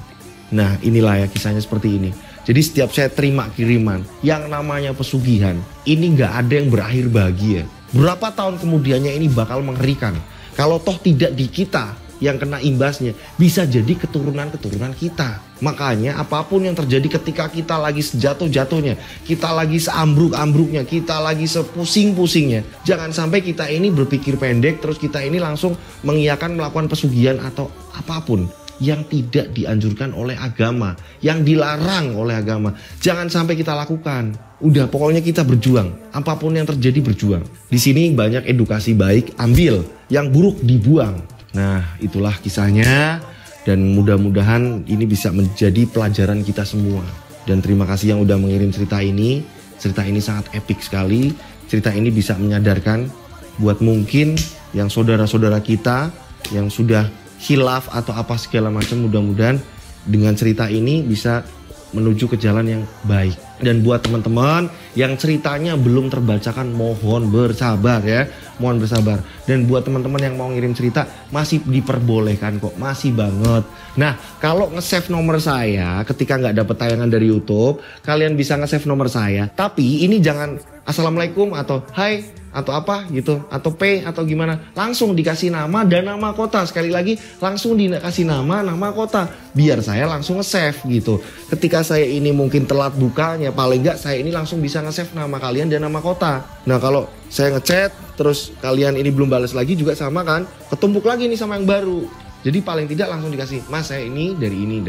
Nah inilah ya kisahnya seperti ini. Jadi setiap saya terima kiriman yang namanya pesugihan, ini gak ada yang berakhir bahagia. Berapa tahun kemudiannya ini bakal mengerikan. Kalau toh tidak di kita yang kena imbasnya, bisa jadi keturunan-keturunan kita. Makanya apapun yang terjadi ketika kita lagi sejatuh-jatuhnya, kita lagi seambruk-ambruknya, kita lagi sepusing-pusingnya, jangan sampai kita ini berpikir pendek, terus kita ini langsung mengiyakan melakukan pesugihan atau apapun yang tidak dianjurkan oleh agama, yang dilarang oleh agama. Jangan sampai kita lakukan. Udah pokoknya kita berjuang, apapun yang terjadi berjuang. Di sini banyak edukasi baik, ambil, yang buruk dibuang. Nah itulah kisahnya, dan mudah-mudahan ini bisa menjadi pelajaran kita semua. Dan terima kasih yang udah mengirim cerita ini. Cerita ini sangat epik sekali. Cerita ini bisa menyadarkan buat mungkin yang saudara-saudara kita yang sudah khilaf atau apa segala macam, mudah-mudahan dengan cerita ini bisa menuju ke jalan yang baik. Dan buat teman-teman yang ceritanya belum terbacakan, mohon bersabar ya, mohon bersabar. Dan buat teman-teman yang mau ngirim cerita, masih diperbolehkan kok, masih banget. Nah kalau nge-save nomor saya ketika nggak dapet tayangan dari YouTube, kalian bisa nge-save nomor saya. Tapi ini jangan assalamualaikum atau hai atau apa gitu, atau P atau gimana, langsung dikasih nama dan nama kota. Sekali lagi langsung dikasih nama kota, biar saya langsung nge-save gitu. Ketika saya ini mungkin telat bukanya, paling nggak saya ini langsung bisa nge-save nama kalian dan nama kota. Nah kalau saya ngechat terus kalian ini belum balas lagi juga sama kan, ketumpuk lagi nih sama yang baru. Jadi paling tidak langsung dikasih, mas saya ini dari ini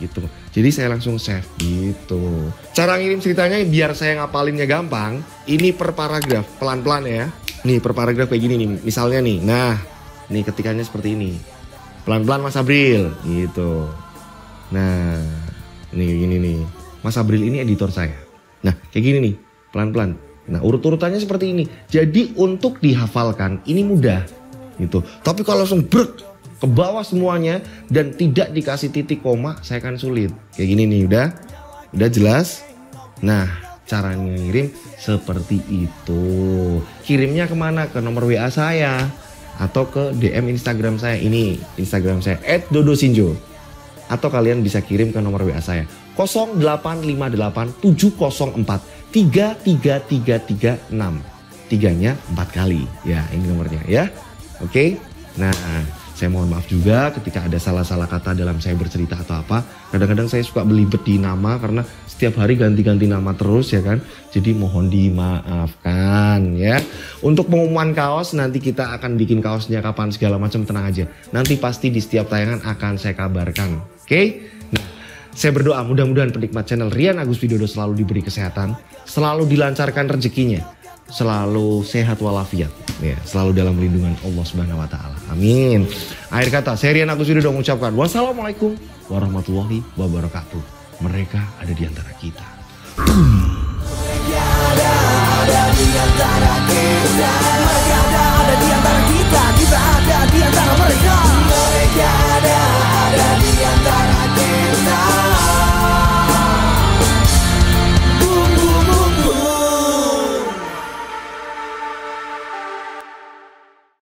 gitu. Jadi saya langsung save gitu. Cara ngirim ceritanya biar saya ngapalinnya gampang, ini per paragraf, pelan-pelan ya. Nih per paragraf kayak gini nih, misalnya nih. Nah, nih ketikanya seperti ini. Pelan-pelan Mas Abril gitu. Nah, nih gini nih. Mas Abril ini editor saya. Nah, kayak gini nih, pelan-pelan. Nah, urut-urutannya seperti ini. Jadi untuk dihafalkan ini mudah gitu. Tapi kalau langsung brek ke bawah semuanya dan tidak dikasih titik koma, saya kan sulit. Kayak gini nih, udah jelas. Nah cara ngirim seperti itu. Kirimnya kemana? Ke nomor WA saya atau ke DM Instagram saya. Ini Instagram saya @dodosinjo. Atau kalian bisa kirim ke nomor WA saya 0858 704 33336. 3-nya 4 kali ya, ini nomornya ya. Oke. Nah Saya mohon maaf juga ketika ada salah-salah kata dalam saya bercerita atau apa. Kadang-kadang saya suka belibet di nama karena setiap hari ganti-ganti nama terus ya kan. Jadi mohon dimaafkan ya. Untuk pengumuman kaos nanti kita akan bikin kaosnya kapan segala macam, tenang aja. Nanti pasti di setiap tayangan akan saya kabarkan. Oke? Nah, saya berdoa mudah-mudahan penikmat channel Rian Agus Widodo selalu diberi kesehatan, selalu dilancarkan rezekinya, selalu sehat walafiat, ya, selalu dalam lindungan Allah Subhanahu wa taala. Amin. Akhir kata, saya Rian Agus Widodo mengucapkan wassalamualaikum warahmatullahi wabarakatuh. Mereka ada di antara kita. Mereka ada di antara kita. Mereka ada di antara kita. Kita ada di antara mereka. Mereka ada